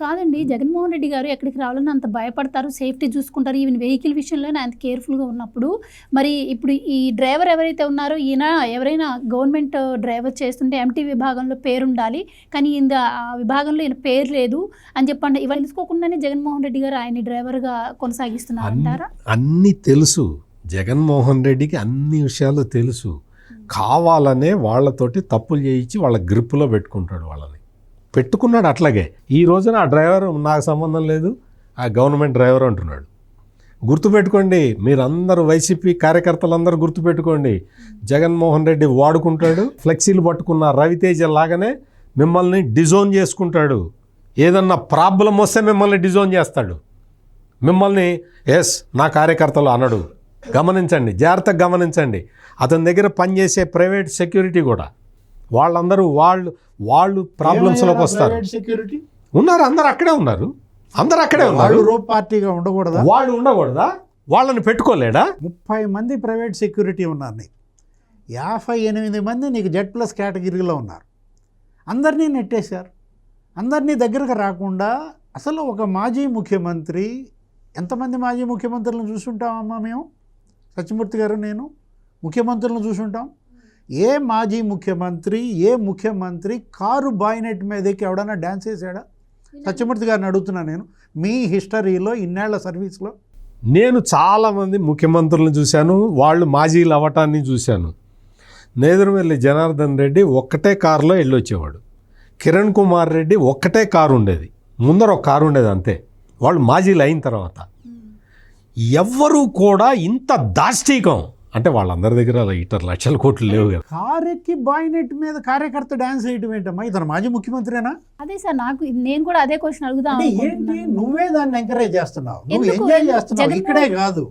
కాదండి. జగన్మోహన్ రెడ్డి గారు ఎక్కడికి రావాలన్నా అంత భయపడతారు. సేఫ్టీ చూసుకుంటారు. ఈవెన్ వెహికల్ విషయంలోనే అంత కేర్‌ఫుల్‌గా ఉన్నప్పుడు, మరి ఇప్పుడు ఈ డ్రైవర్ ఎవరైతే ఉన్నారో ఈయన ఎవరైనా గవర్నమెంట్ డ్రైవర్ చేస్తుంటే ఎంటీ విభాగంలో పేరుండాలి. కానీ ఆ విభాగంలో ఈయన పేరు లేదు అని చెప్పండి. ఇవన్నీ తెలుసుకోకుండానే జగన్మోహన్ రెడ్డి గారు ఆయన్ని డ్రైవర్‌గా కొనసాగిస్తున్నారంటారా? అన్నీ తెలుసు. జగన్మోహన్ రెడ్డికి అన్ని విషయాలు తెలుసు. కావాలనే వాళ్ళతోటి తప్పులు చేయించి వాళ్ళ గ్రిప్పులో పెట్టుకుంటాడు వాళ్ళని. పెట్టుకున్నాడు అట్లాగే. ఈ రోజున ఆ డ్రైవర్ నాకు సంబంధం లేదు, ఆ గవర్నమెంట్ డ్రైవర్ అంటున్నాడు. గుర్తుపెట్టుకోండి, మీరందరూ వైసీపీ కార్యకర్తలందరూ గుర్తుపెట్టుకోండి. జగన్మోహన్ రెడ్డి వాడుకుంటాడు. ఫ్లెక్సీలు పట్టుకున్న రవితేజ లాగానే మిమ్మల్ని డిజోన్ చేసుకుంటాడు. ఏదన్నా ప్రాబ్లం వస్తే మిమ్మల్ని డిజోన్ చేస్తాడు. మిమ్మల్ని నా కార్యకర్తలు అనడు. గమనించండి, జాగ్రత్తగా గమనించండి. అతని దగ్గర పనిచేసే ప్రైవేట్ సెక్యూరిటీ కూడా వాళ్ళందరూ వాళ్ళు ప్రాబ్లమ్స్లోకి వస్తారు. ఉన్నారు, అందరు అక్కడే ఉన్నారు. పార్టీగా ఉండకూడదా? వాళ్ళు ఉండకూడదా? వాళ్ళని పెట్టుకోలేడా? 30 మంది ప్రైవేట్ సెక్యూరిటీ ఉన్నారు. నీకు 58 మంది నీకు జెడ్ ప్లస్ కేటగిరీలో ఉన్నారు. అందరినీ నెట్టేశారు. అందరినీ దగ్గరకు రాకుండా అసలు ఒక మాజీ ముఖ్యమంత్రి, ఎంతమంది మాజీ ముఖ్యమంత్రులను చూసుంటామమ్మా మేము, సత్యమూర్తి గారు నేను ముఖ్యమంత్రులను చూసుంటాం. ఏ మాజీ ముఖ్యమంత్రి, ఏ ముఖ్యమంత్రి కారు బాయినెట్ మీద ఎక్కి ఎవడన్నా డ్యాన్స్ వేసాడా? సత్యమూర్తి గారిని అడుగుతున్నా నేను. మీ హిస్టరీలో ఇన్నేళ్ల సర్వీస్లో నేను చాలామంది ముఖ్యమంత్రులను చూశాను, వాళ్ళు మాజీలు అవ్వటాన్ని చూశాను. నేదురుమల్లి జనార్దన్ రెడ్డి ఒక్కటే కారులో వెళ్ళొచ్చేవాడు. కిరణ్ కుమార్ రెడ్డి ఒక్కటే కారు ఉండేది, ముందర ఒక కారు ఉండేది అంతే. వాళ్ళు మాజీలు అయిన తర్వాత ఎవ్వరూ కూడా ఇంత దాష్టీకం అంటే వాళ్ళందరి దగ్గర లక్షల కోట్లు లేవు కదా. కారెక్కి బాయినెట్ మీద కార్యకర్త డాన్స్ వేయటం ఏంటమ్మా? ఇతను మాజీ ముఖ్యమంత్రినా? అదే సార్, నేను కూడా అదే క్వశ్చన్ అడుగుదాం. ఏంటి నువ్వే దాన్ని ఎంకరేజ్ చేస్తున్నావు, నువ్వు ఎంజాయ్ చేస్తున్నావు. ఇక్కడే కాదు,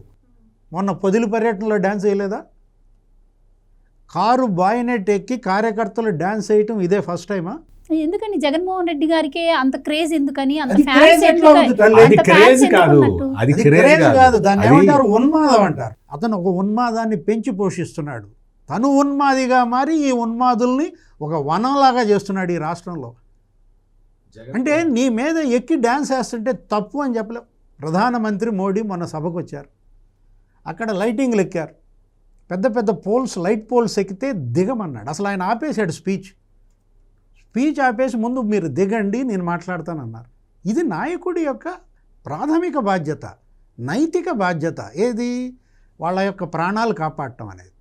మొన్న పొదిలి పర్యటనలో డాన్స్ వేయలేదా? కారు బాయినెట్ ఎక్కి కార్యకర్తలు డాన్స్ వేయటం ఇదే ఫస్ట్ టైమా? ఎందుకని జగన్మోహన్ రెడ్డి గారికి అంత క్రేజ్ ఎందుకని? అది క్రేజ్ కాదు, దాన్ని ఏమంటారు? ఉన్మాదం అంటారు. అతను ఒక ఉన్మాదాన్ని పెంచి పోషిస్తున్నాడు. తను ఉన్మాదిగా మారి ఈ ఉన్మాదుల్ని ఒక వనంలాగా చేస్తున్నాడు ఈ రాష్ట్రంలో. అంటే నీ మీద ఎక్కి డ్యాన్స్ వేస్తుంటే తప్పు అని చెప్పలేవు. ప్రధానమంత్రి మోడీ మొన్న సభకు వచ్చారు, అక్కడ లైటింగ్లు ఎక్కారు, పెద్ద పెద్ద పోల్స్, లైట్ పోల్స్ ఎక్కితే దిగమన్నాడు. అసలు ఆయన ఆపేశాడు స్పీచ్ ఆపేసి ముందు మీరు దిగండి, నేను మాట్లాడతానన్నారు. ఇది నాయకుడి యొక్క ప్రాథమిక బాధ్యత, నైతిక బాధ్యత. ఏది? వాళ్ళ యొక్క ప్రాణాలు కాపాడటం అనేది.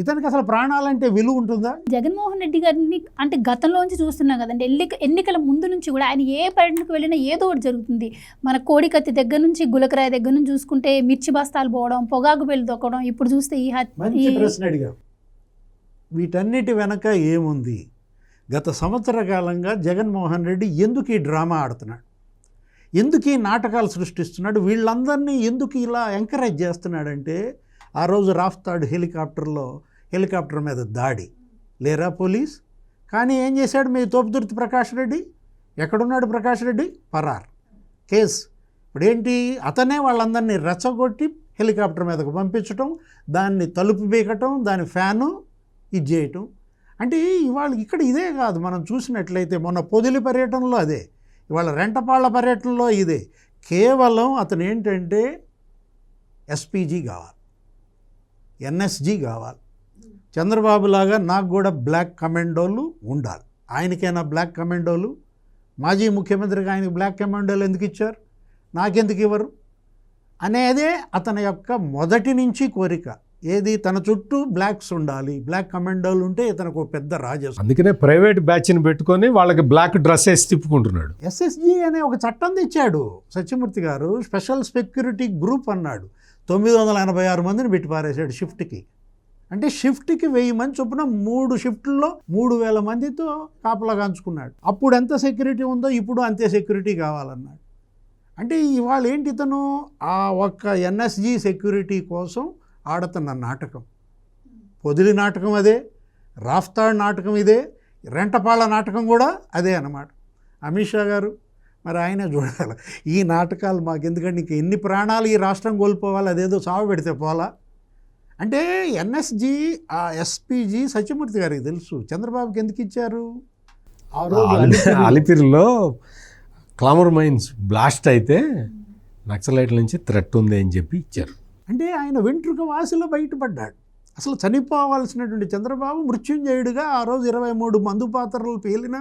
ఇతనికి అసలు ప్రాణాలంటే విలువ ఉంటుందా? జగన్మోహన్ రెడ్డి గారిని అంటే గతంలోంచి చూస్తున్నాం కదండి. ఎన్నికల ముందు నుంచి కూడా ఆయన ఏ పర్యటనకు వెళ్ళినా ఏదో ఒకటి జరుగుతుంది. మన కోడికత్తి దగ్గర నుంచి, గులకరాయ దగ్గర నుంచి చూసుకుంటే మిర్చి బస్తాలు పోవడం, పొగాకు బెల్లి దొక్కడం, ఇప్పుడు చూస్తే మంచి ప్రశ్న అడిగా. వీటన్నిటి వెనక ఏముంది? గత సంవత్సర కాలంగా జగన్మోహన్ రెడ్డి ఎందుకు ఈ డ్రామా ఆడుతున్నాడు, ఎందుకు ఈ నాటకాలు సృష్టిస్తున్నాడు, వీళ్ళందరినీ ఎందుకు ఇలా ఎంకరేజ్ చేస్తున్నాడంటే, ఆ రోజు రాఫ్తాడ్ హెలికాప్టర్ మీద దాడి లేరా పోలీస్? కానీ ఏం చేశాడు మీ తోపుదుర్తి ప్రకాష్ రెడ్డి? ఎక్కడున్నాడు ప్రకాష్ రెడ్డి? పరార్ కేసు. ఇప్పుడేంటి? అతనే వాళ్ళందరినీ రెచ్చగొట్టి హెలికాప్టర్ మీదకు పంపించటం, దాన్ని తలుపు బీకటం, దాని ఫ్యాను ఇది చేయటం. అంటే ఇవాళ ఇక్కడ ఇదే కాదు, మనం చూసినట్లయితే మొన్న పొదిలి పర్యటనలో అదే, ఇవాళ రెంటపాళ్ల పర్యటనలో ఇదే. కేవలం అతను ఏంటంటే ఎస్పీజీ కావాలి, ఎన్ఎస్జీ కావాలి. చంద్రబాబు లాగా నాకు కూడా బ్లాక్ కమాండోలు ఉండాలి. ఆయనకైనా బ్లాక్ కమాండోలు? మాజీ ముఖ్యమంత్రికి ఆయనకి బ్లాక్ కమాండోలు ఎందుకు ఇచ్చారు, నాకెందుకు ఇవ్వరు అనేదే అతని యొక్క మొదటి నుంచి కోరిక. ఏది? తన చుట్టూ బ్లాక్స్ ఉండాలి, బ్లాక్ కమాండోలు ఉంటే ఇతనికి ఒక పెద్ద రాజు. అందుకనే ప్రైవేట్ బ్యాచ్ని పెట్టుకొని వాళ్ళకి బ్లాక్ డ్రెస్ వేసి తిప్పుకుంటున్నాడు. ఎస్ఎస్జీ అనే ఒక చట్టం తెచ్చాడు సత్యమూర్తి గారు, స్పెషల్ సెక్యూరిటీ గ్రూప్ అన్నాడు. 986 మందిని పెట్టి పారేశాడు షిఫ్ట్కి. అంటే షిఫ్ట్కి 1000 మంది చొప్పున 3 షిఫ్ట్లో 3000 మందితో కాపలా కాంచుకున్నాడు. అప్పుడు ఎంత సెక్యూరిటీ ఉందో ఇప్పుడు అంతే సెక్యూరిటీ కావాలన్నాడు. అంటే ఇవాళ ఏంటి? ఇతను ఆ ఒక్క ఎన్ఎస్జీ సెక్యూరిటీ కోసం ఆడుతున్న నాటకం. పొదిలి నాటకం అదే, రాఫ్తాడ్ నాటకం ఇదే, రెంటపాళ్ళ నాటకం కూడా అదే అన్నమాట. అమిత్ షా గారు మరి ఆయనే చూడాలి. ఈ నాటకాలు మాకెందుకంటే ఇంక ఎన్ని ప్రాణాలు ఈ రాష్ట్రం కోల్పోవాలి, అదేదో చావు పెడితే పోలా. అంటే ఎన్ఎస్జీ, ఆ ఎస్పీజీ సత్యమూర్తి గారికి తెలుసు. చంద్రబాబుకి ఎందుకు ఇచ్చారు? అలిపిరిలో క్లామర్ మైన్స్ బ్లాస్ట్ అయితే నక్సలైట్ల నుంచి థ్రెట్ ఉంది అని చెప్పి ఇచ్చారు. అంటే ఆయన వెంట్రుక వాసిలో బయటపడ్డాడు. అసలు చనిపోవాల్సినటువంటి చంద్రబాబు మృత్యుంజయుడిగా ఆ రోజు 23 మందు పాత్రలు పేలినా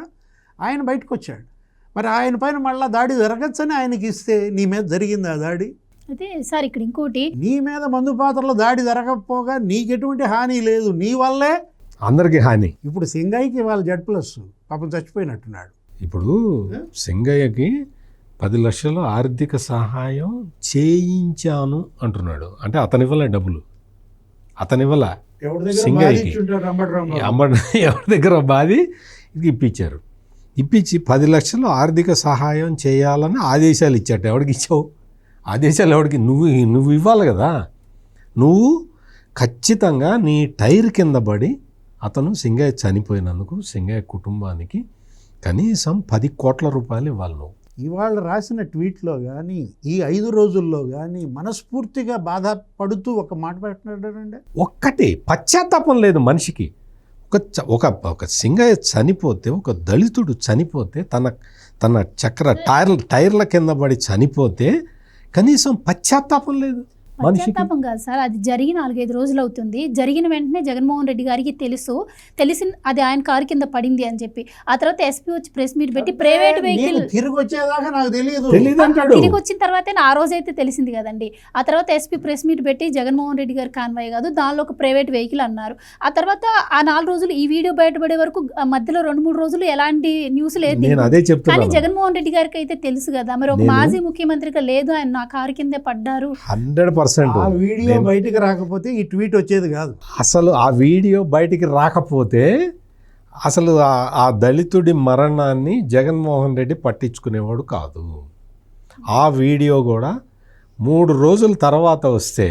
ఆయన బయటకు వచ్చాడు. మరి ఆయన పైన మళ్ళీ దాడి జరగచ్చని ఆయనకి ఇస్తే నీ మీద జరిగింది ఆ దాడి. అయితే సార్ ఇక్కడ ఇంకోటి, నీ మీద మందు పాత్రలో దాడి జరగకపోగా నీకెటువంటి హాని లేదు, నీ వల్లే అందరికీ హాని. ఇప్పుడు సింగయ్యకి వాళ్ళ Z+ పాపం చచ్చిపోయినట్టున్నాడు. ఇప్పుడు సింగయ్యకి 10 లక్షలు ఆర్థిక సహాయం చేయించాను అంటున్నాడు. అంటే అతనివ్వలే డబ్బులు, అతనివ్వలే సింగయ్యకి, ఎవరి దగ్గర బాధి ఇది ఇప్పించారు. ఇప్పించి 10 లక్షలు ఆర్థిక సహాయం చేయాలని ఆదేశాలు ఇచ్చాట. ఎవరికి ఇచ్చావు ఆదేశాలు? ఎవరికి? నువ్వు ఇవ్వాలి కదా. నువ్వు ఖచ్చితంగా నీ టైర్ కింద పడి అతను సింగయ్య చనిపోయినందుకు సింగయ్య కుటుంబానికి కనీసం 10 కోట్ల రూపాయలు ఇవ్వాలి నువ్వు. ఇవాళ రాసిన ట్వీట్లో కానీ ఈ 5 రోజుల్లో కానీ మనస్ఫూర్తిగా బాధపడుతూ ఒక మాట పెట్టినాడండి. ఒక్కటి పశ్చాత్తాపం లేదు మనిషికి. ఒక సింగయ్య చనిపోతే, ఒక దళితుడు చనిపోతే, తన టైర్ల కింద పడి చనిపోతే కనీసం పశ్చాత్తాపం లేదు మనిషికి. పశ్చాత్తాపం కాదు సార్, అది జరిగి 4-5 రోజులు అవుతుంది. జరిగిన వెంటనే జగన్మోహన్ రెడ్డి గారికి తెలిసి అది ఆయన కారు కింద పడింది అని చెప్పి ఆ తర్వాత ఎస్పీ వచ్చి ప్రెస్ మీట్ పెట్టి ప్రైవేట్ వెహికల్ తిరిగి వచ్చేదాకా నాకు తెలియదు తిరిగి వచ్చిన తర్వాతే ఆ రోజైతే తెలిసింది కదండి. ఆ తర్వాత ఎస్పీ ప్రెస్ మీట్ పెట్టి జగన్మోహన్ రెడ్డి గారి కాన్వాయ్ కాదు, దానిలో ఒక ప్రైవేట్ వెహికల్ అన్నారు. ఆ తర్వాత ఆ 4 రోజులు ఈ వీడియో బయటపడే వరకు మధ్యలో 2-3 రోజులు ఎలాంటి న్యూస్ లేదు. కానీ జగన్మోహన్ రెడ్డి గారికి అయితే తెలుసు కదా, మరి ఒక మాజీ ముఖ్యమంత్రిగా లేదు ఆయన నా కారు కిందే పడ్డారు. 100% ఆ వీడియో బయటికి రాకపోతే ఈ ట్వీట్ వచ్చేది కాదు. అసలు ఆ వీడియో బయటికి రాకపోతే అసలు ఆ దళితుడి మరణాన్ని జగన్మోహన్ రెడ్డి పట్టించుకునేవాడు కాదు. ఆ వీడియో కూడా 3 రోజుల తర్వాత వస్తే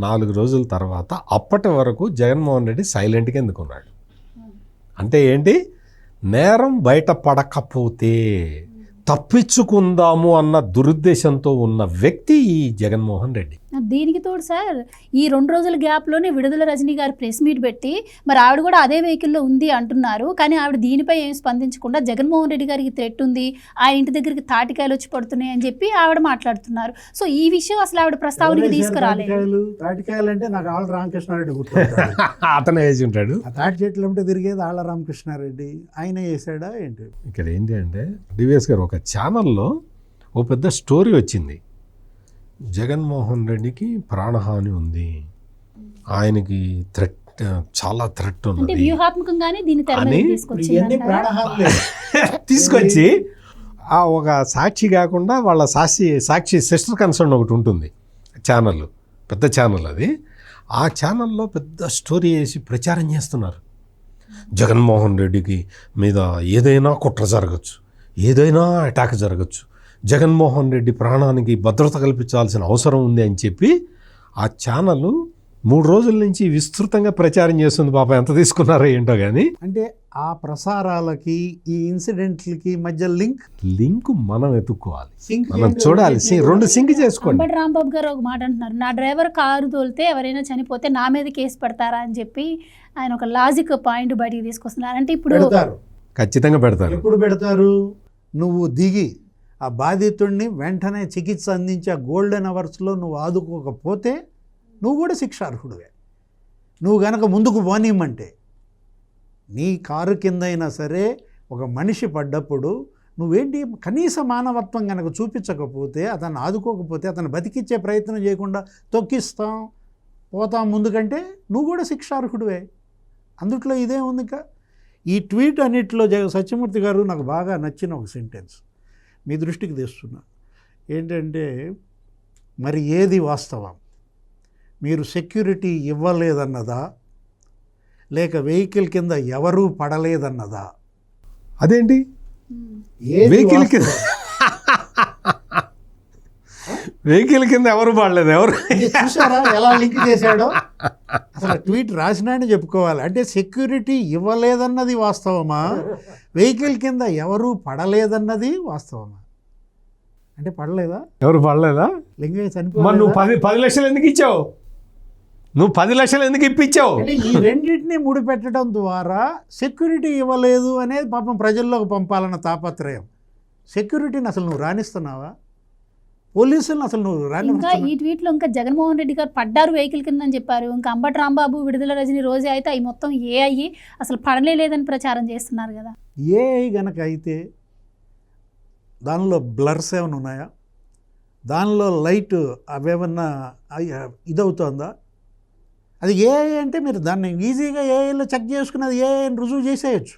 4 రోజుల తర్వాత అప్పటి వరకు జగన్మోహన్ రెడ్డి సైలెంట్గా ఎందుకున్నాడు అంటే ఏంటి? నేరం బయటపడకపోతే తప్పించుకుందాము అన్న దురుద్దేశంతో ఉన్న వ్యక్తి ఈ జగన్మోహన్ రెడ్డి. దీనికి తోడు సార్ ఈ 2 రోజుల గ్యాప్లోనే విడుదల రజనీ గారు ప్రెస్ మీట్ పెట్టి మరి ఆవిడ కూడా అదే వెహికల్లో ఉంది అంటున్నారు. కానీ ఆవిడ దీనిపై ఏం స్పందించకుండా జగన్మోహన్ రెడ్డి గారికి థ్రెట్ ఉంది, ఆ ఇంటి దగ్గరికి తాటికాయలు వచ్చి పడుతున్నాయి అని చెప్పి ఆవిడ మాట్లాడుతున్నారు. సో ఈ విషయం అసలు ఆవిడ ప్రస్తావనకి తీసుకురాలేదు. తాటికాయలు అంటే నాకు ఆళ్ళ రామకృష్ణారెడ్డి గుర్తొస్తాడు. అతనే వేసి ఉంటాడు. ఆ తాటి చెట్లు ఉంటే తిరిగేది ఆళ్ళ రామకృష్ణారెడ్డి, ఆయన వేసాడా ఏంటి? ఇక్కడ ఏంటి అంటే డివిఎస్ గారు ఒక ఛానల్లో ఓ పెద్ద స్టోరీ వచ్చింది. జగన్మోహన్ రెడ్డికి ప్రాణహాని ఉంది, ఆయనకి థ్రెట్, చాలా థ్రెట్ ఉన్నది వ్యూహాత్మకంగానే దీన్ని తెర మీద తీసుకొచ్చి ఒక సాక్షి కాకుండా వాళ్ళ సాక్షి సిస్టర్ కన్సర్న్ ఒకటి ఉంటుంది ఛానల్, పెద్ద ఛానల్ అది. ఆ ఛానల్లో పెద్ద స్టోరీ వేసి ప్రచారం చేస్తున్నారు. జగన్మోహన్ రెడ్డికి మీద ఏదైనా కుట్ర జరగచ్చు, ఏదైనా అటాక్ జరగచ్చు, జగన్మోహన్ రెడ్డి ప్రాణానికి భద్రత కల్పించాల్సిన అవసరం ఉంది అని చెప్పి ఆ ఛానల్ 3 రోజుల నుంచి విస్తృతంగా ప్రచారం చేస్తుంది. పాప ఎంత తీసుకున్నారో ఏంటో కానీ. అంటే ఆ ప్రసారాలకి ఈ ఇన్సిడెంట్లకి మధ్య లింక్ మనం ఎత్తుక్కోవాలి, మనం చూడాలి, 2 సింక్ చేసుకోండి. అంబటి రాంబాబు గారు ఒక మాట అంటున్నారు, నా డ్రైవర్ కారు తోలితే ఎవరైనా చనిపోతే నా మీద కేసు పెడతారా అని చెప్పి ఆయన ఒక లాజిక్ పాయింట్ బయటికి తీసుకొస్తున్నారు. అంటే ఇప్పుడు ఖచ్చితంగా పెడతారు. ఎప్పుడు పెడతారు? నువ్వు దిగి ఆ బాధితుడిని వెంటనే చికిత్స అందించే గోల్డెన్ అవర్స్లో నువ్వు ఆదుకోకపోతే నువ్వు కూడా శిక్షార్హుడివే. నువ్వు గనక ముందుకు పోనీయమంటే నీ కారు కింద అయినా సరే ఒక మనిషి పడ్డప్పుడు నువ్వేంటి కనీస మానవత్వం కనుక చూపించకపోతే, అతను ఆదుకోకపోతే, అతను బతికిచ్చే ప్రయత్నం చేయకుండా తొక్కిస్తాం పోతాం ముందుకంటే నువ్వు కూడా శిక్షార్హుడివే. అందుట్లో ఇదే ఉంది. ఈ ట్వీట్ అన్నిటిలో సత్యమూర్తి గారు నాకు బాగా నచ్చిన ఒక సెంటెన్స్ మీ దృష్టికి తెస్తున్నా. ఏంటంటే, మరి ఏది వాస్తవం? మీరు సెక్యూరిటీ ఇవ్వలేదన్నదా, లేక వెహికల్ కింద ఎవరూ పడలేదన్నదా? అదేంటి వెహికల్ కింద వెహికల్ కింద ఎవరు పడలేదు? ఎవరు చూసారా ఎలా లింక్ చేశాడో? అసలు ట్వీట్ రాసినాడని చెప్పుకోవాలి. అంటే సెక్యూరిటీ ఇవ్వలేదన్నది వాస్తవమా, వెహికల్ కింద ఎవరూ పడలేదన్నది వాస్తవమా? అంటే పడలేదా? ఎవరు పడలేదా? లింగయ్య చనిపోయి నువ్వు 10 లక్షలు ఎందుకు ఇచ్చావు? నువ్వు 10 లక్షలు ఎందుకు ఇప్పించావు? అంటే ఈ రెండింటినీ ముడిపెట్టడం ద్వారా సెక్యూరిటీ ఇవ్వలేదు అనేది పాపం ప్రజల్లోకి పంపాలన్న తాపత్రయం. సెక్యూరిటీని అసలు నువ్వు రాణిస్తున్నావా? పోలీసులను అసలు నువ్వు ఇంకా రాణిస్తున్నావా? ఈ ట్వీట్లో ఇంకా జగన్మోహన్ రెడ్డి గారు పడ్డారు వెహికల్ కింద అని చెప్పారు. ఇంకా అంబటి రాంబాబు, విడుదల రజని, రోజే అయితే అవి మొత్తం అయ్యి అసలు పడలేదని ప్రచారం చేస్తున్నారు కదా. ఏఐ గనక అయితే దానిలో బ్లర్స్ ఏమైనా ఉన్నాయా? దానిలో లైట్ అవేమన్నా ఇదవుతుందా? అది ఏఐ అంటే మీరు దాన్ని ఈజీగా ఏఐలో చెక్ చేసుకుని అది ఏఐని రుజువు చేసేయచ్చు.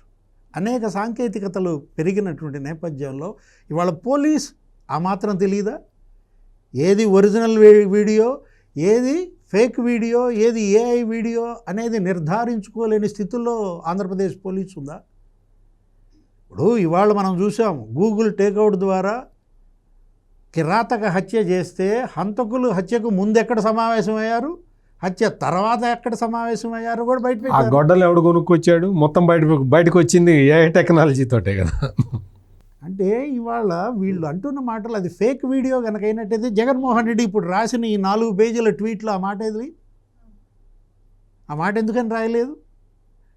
అనేక సాంకేతికతలు పెరిగినటువంటి నేపథ్యంలో ఇవాళ పోలీస్ ఆ మాత్రం తెలియదా? ఏది ఒరిజినల్ వీడియో, ఏది ఫేక్ వీడియో, ఏది ఏఐ వీడియో అనేది నిర్ధారించుకోలేని స్థితిలో ఆంధ్రప్రదేశ్ పోలీసు ఉందా? ఇప్పుడు ఇవాళ మనం చూసాము గూగుల్ టేక్అవుట్ ద్వారా కిరాతక హత్య చేస్తే హంతకులు హత్యకు ముందు ఎక్కడ సమావేశమయ్యారు, హత్య తర్వాత ఎక్కడ సమావేశమయ్యారు కూడా బయట ఆ పెట్టారు. గొడ్డలు ఎవడు కొనుక్కొచ్చాడు? మొత్తం బయటకు వచ్చింది ఏ టెక్నాలజీతోటే కదా. అంటే ఇవాళ వీళ్ళు అంటున్న మాటలు అది ఫేక్ వీడియో కనుక అయినట్టయితే జగన్మోహన్ రెడ్డి ఇప్పుడు రాసిన ఈ 4 పేజీల ట్వీట్లో ఆ మాట ఏది? ఆ మాట ఎందుకని రాయలేదు?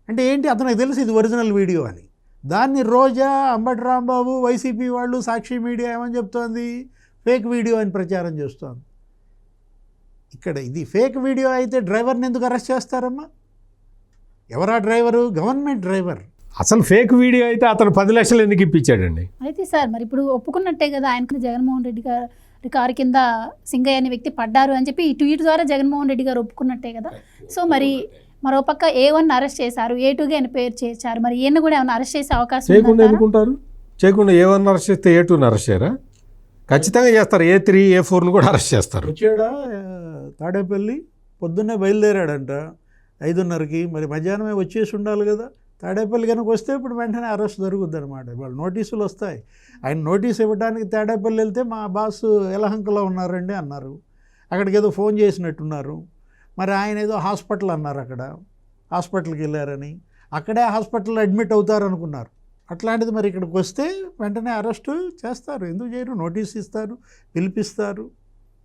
అంటే ఏంటి, అతనికి తెలుసు ఇది ఒరిజినల్ వీడియో అని. దాన్ని రోజా, అంబటి రాంబాబు, వైసీపీ వాళ్ళు, సాక్షి మీడియా ఏమని చెప్తోంది? ఫేక్ వీడియో అని ప్రచారం చేస్తోంది. ఇక్కడ ఇది ఫేక్ వీడియో అయితే డ్రైవర్ని ఎందుకు అరెస్ట్ చేస్తారమ్మా? ఎవరా డ్రైవరు? Government driver. అసలు ఫేక్ వీడియో అయితే అతను 10 లక్షలు ఎందుకు ఇప్పించాడండి? అయితే సార్ మరి ఇప్పుడు ఒప్పుకున్నట్టే కదా ఆయనకు జగన్మోహన్ రెడ్డి గారి కారు కింద సింగయ్య అనే వ్యక్తి పడ్డారు అని చెప్పి ఈ ట్వీట్ ద్వారా జగన్మోహన్ రెడ్డి గారు ఒప్పుకున్నట్టే కదా. సో మరి మరోపక్క A1 అరెస్ట్ చేశారు, A2గా ఆయన పేరు చేశారు. మరి ఈయన కూడా ఏమైనా అరెస్ట్ చేసే అవకాశం చేయకుండా ఎందుకుంటారు? చేయకుండా A1 అరెస్ట్ చేస్తే A2ని అరెస్ట్ చేయరా? ఖచ్చితంగా చేస్తారు. A3, A4ను కూడా అరెస్ట్ చేస్తారు. వచ్చాడా తాడేపల్లి? పొద్దున్నే బయలుదేరాడంట 5:30కి. మరి మధ్యాహ్నమే వచ్చేసి ఉండాలి కదా. తాడేపల్లి కనుక వస్తే ఇప్పుడు వెంటనే అరెస్ట్ జరుగుద్ది అనమాట. వాళ్ళు నోటీసులు వస్తాయి. ఆయన నోటీస్ ఇవ్వడానికి తాడేపల్లి వెళ్తే మా బాస్ యలహంకలో ఉన్నారండి అన్నారు. అక్కడికి ఏదో ఫోన్ చేసినట్టున్నారు. మరి ఆయన ఏదో హాస్పిటల్ అన్నారు, అక్కడ హాస్పిటల్కి వెళ్ళారని. అక్కడే హాస్పిటల్లో అడ్మిట్ అవుతారు అనుకున్నారు. అట్లాంటిది మరి ఇక్కడికి వస్తే వెంటనే అరెస్టు చేస్తారు. ఎందుకు చేయరు? నోటీస్ ఇస్తారు, పిలిపిస్తారు.